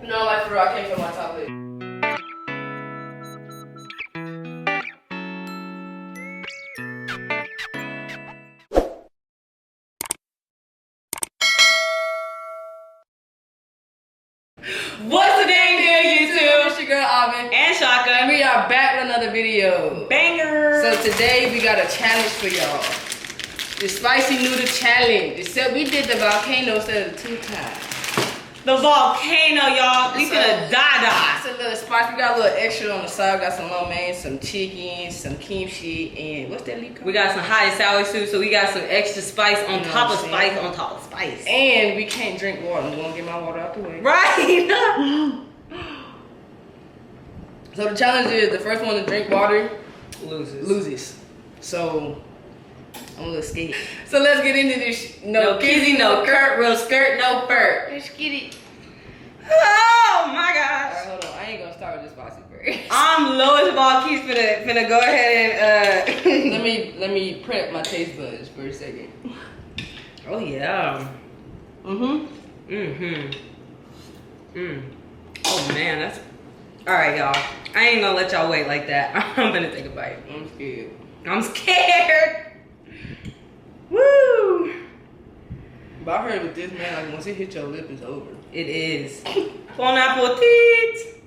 No, like for real, I can't feel my top lip. What's the name there, YouTube? It's your girl Alvin and Shaka, and we are back with another video. Banger! So today we got a challenge for y'all. The spicy noodle challenge. Except we did the volcano instead of the 2 times. The volcano, y'all. We finna die. It's a little spice. We got a little extra on the side. We got some lo mein, some chicken, some kimchi, and what's that leaf called? We got some hot and sour soup, so we got some extra spice on top of spice on top of spice. And we can't drink water. I'm gonna get my water out the way. Right. So the challenge is the first one to drink water loses. So I'm a little scared. So let's get into this. No kizzy, no Kurt, real skirt, no fur. Let's get it. Oh my gosh. Alright, hold on. I ain't gonna start with this spicy first. I'm lowest of all keys finna go ahead and let me prep my taste buds for a second. Oh yeah. Oh man, that's alright, y'all. I ain't gonna let y'all wait like that. I'm gonna take a bite. I'm scared. Woo! But I heard with this, man, like once it hit your lip, it's over. It is. Bon appetit!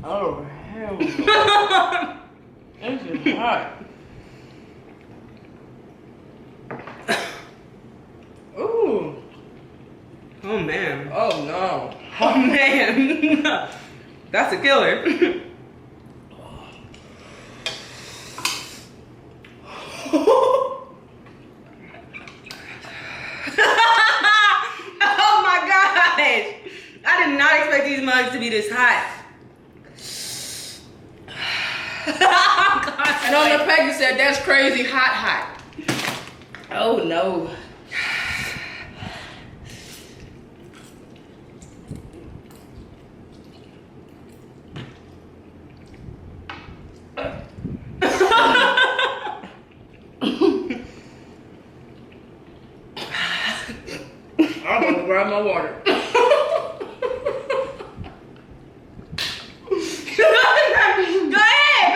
Oh, hell no. This is hot. Ooh. Oh man. Oh no. Oh man. That's a killer. Oh my gosh! I did not expect these mugs to be this hot. And on the package said, that's crazy hot. Oh no. I'm gonna grab my water. Go ahead,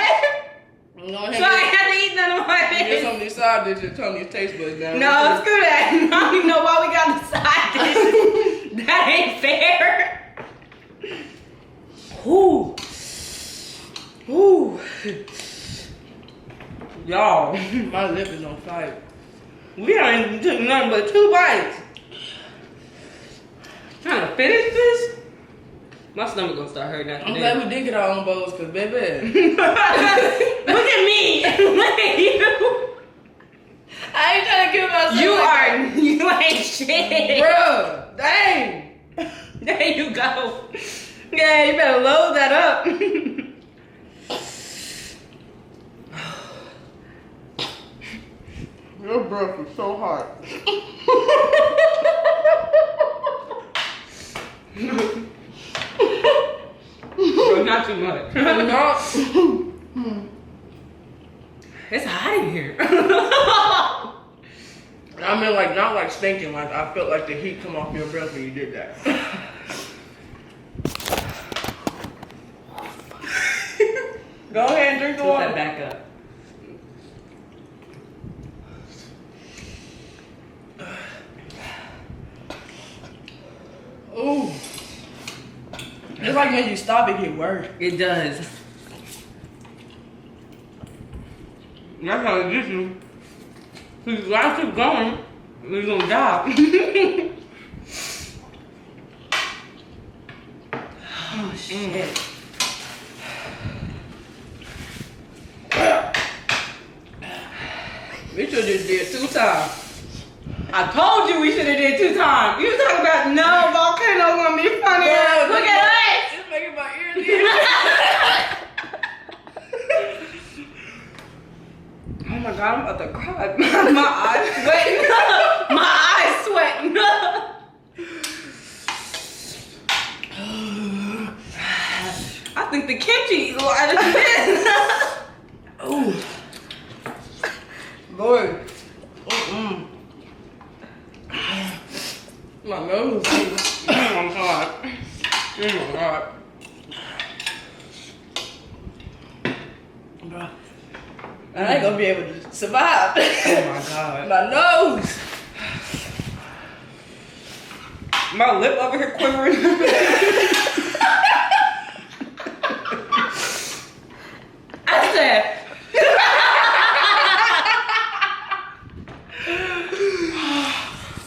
man. So I have to eat none of my Get some of these side dishes, turn these taste buds down. No, screw that. I don't even know why we got the side dishes. That ain't fair. Ooh. Ooh. Y'all, My lip is on fire. we ain't took nothing but 2 bites. Trying to finish this? My stomach gonna start hurting after I'm this. glad we did get our own bowls, cause baby. Look at me. Look at you. I ain't trying to give myself. You ain't shit. Bruh, dang. There you go. Yeah, you better load that up. Your breath is so hot. Not too much. No. It's hot in here. I mean, like, not like stinking. Like, I felt like the heat come off your breath when you did that. Go ahead and drink the Put water. that back up. Ooh. It's like when you stop, it get worse. It does. That's how it gets you. If you gotta keep going, you're gonna die. Oh shit. We should just did 2 times. I told you we should have did 2 times. You talking about no volcano gonna be funny. Yeah, Look at us. It's making my ears itch. Oh my god, I'm about to cry. My eyes sweating. My eyes sweating. I think the kimchi is lighter than this. Ooh. Lord. Mm-mm. My nose. Oh my god. Oh my god. Bro, I ain't gonna be able to survive. Oh my god. My nose. My lip over here quivering. I said.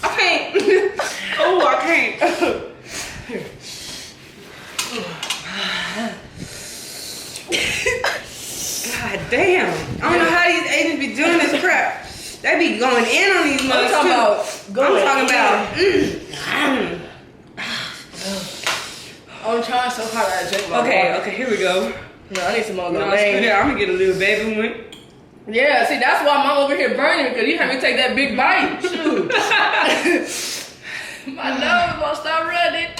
I can't. Oh, I can't. God damn. I don't know how these agents be doing this crap. They be going in on these mugs too. I'm trying so hard to drink my water. Okay, here we go. No, I need some more No, lemonade. I'm gonna get a little baby one. Yeah, see, that's why I'm over here burning, because you had me take that big bite. Shoot. My nose won't stop running.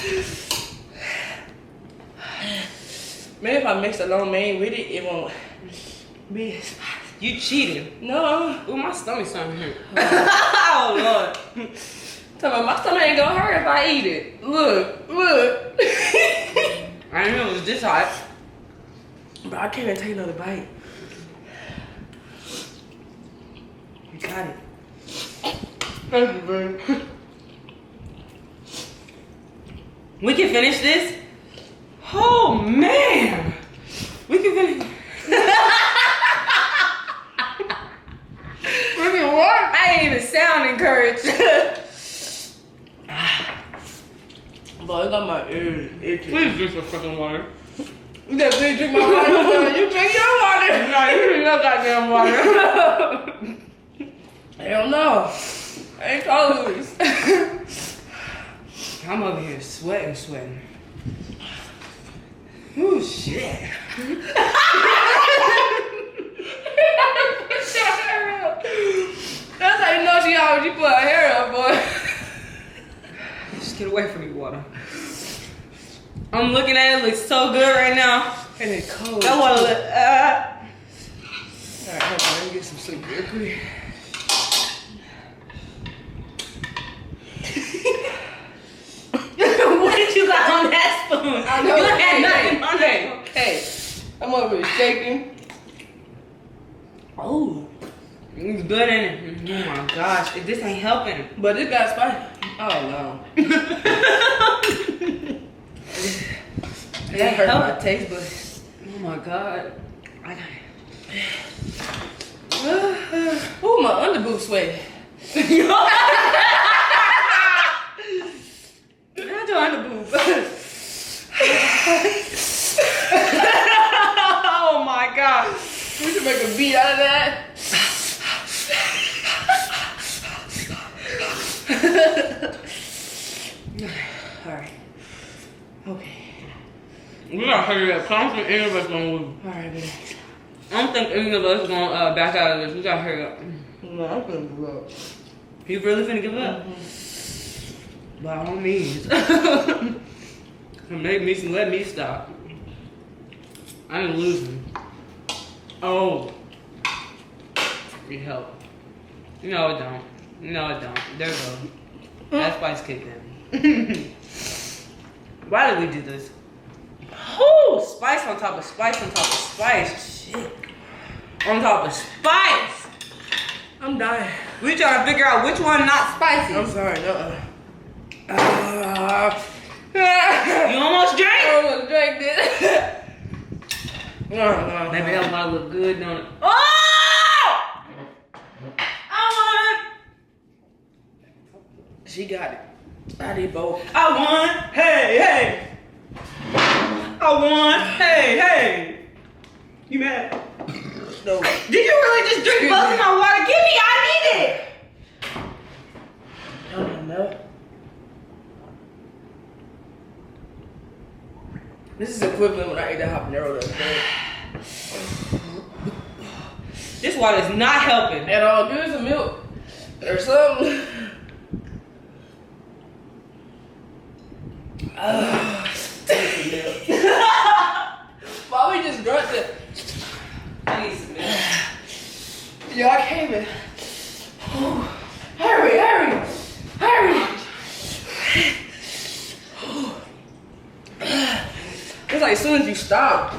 Maybe if I mix the lo mein with it, it won't be as spicy. You cheating. No. Ooh, my stomach's starting to hurt. Oh, Lord. Tell me, my stomach ain't gonna hurt if I eat it. Look. I didn't know it was this hot. Bro, I can't even take another bite. You got it. Thank you, baby. We can finish this? Oh, man. We can finish. We can what? I ain't even sound encouraged. Boy, it got my ears itchy. Please drink some fucking water. You just didn't drink my water. You drink your water. No, you drink your goddamn water. Hell no. I ain't tolerant. I'm over here sweating. Ooh, shit. That's how you know she out when she put her hair up, boy. Just get away from me, water. I'm looking at it, looks so good right now. And it's cold. That water look, Alright, hold on, let me get some sleep real quick. What did you got on that spoon? I know. You had nothing on that spoon. Hey, I'm over here shaking. Oh. It's good in it. Oh my gosh, this ain't helping. But it got spicy. Oh no. That hurt my taste buds. Oh my god. I got it. Ooh, my underboob sweating. How'd your underboob? Oh my god. We should make a beat out of that. Alright. Okay. We gotta hurry up. I don't think any of us gonna move. Alright, baby. I don't think any of us gonna back out of this. We gotta hurry up. No, I'm gonna give up. You really finna give up? By all means. Let me stop. I ain't losing. Oh. It helped. No, it don't. No, it don't. There we go. That spice kicked in. Why did we do this? Oh, spice on top of spice on top of spice. Shit. On top of spice. I'm dying. We trying to figure out which one not spicy. I'm sorry, no. You almost drank? I almost drank it. No. Maybe that might look good, don't it? Oh! I won! She got it. I did both. I won! Hey! I won! Hey! You mad? No. Did you really just drink both of my water? Give me, I need it! No. This is equivalent when I ate that habanero the other day. This water is not helping. At all, give me some milk or something. Take some milk. Why we just grunt it? I need some milk. Yo, I can't even. Hurry. as soon as you stop.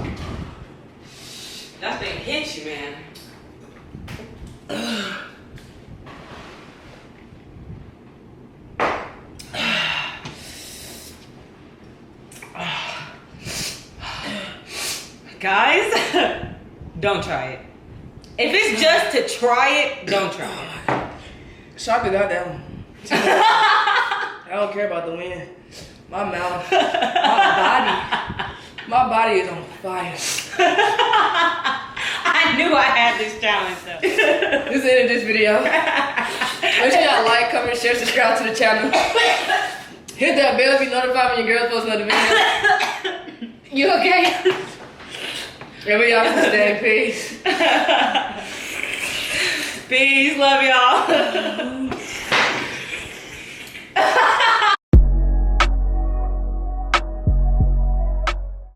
That thing hits you, man. Guys, don't try it. If it's just to try it, don't try it. Shaka got that one. I don't care about the win. My mouth, my body is on fire. I knew I had this challenge though. This is the end of this video. Make sure y'all like, comment, share, subscribe to the channel. Hit that bell to be notified when your girls post another video. You okay? Remember y'all can stay in peace. Peace, love y'all.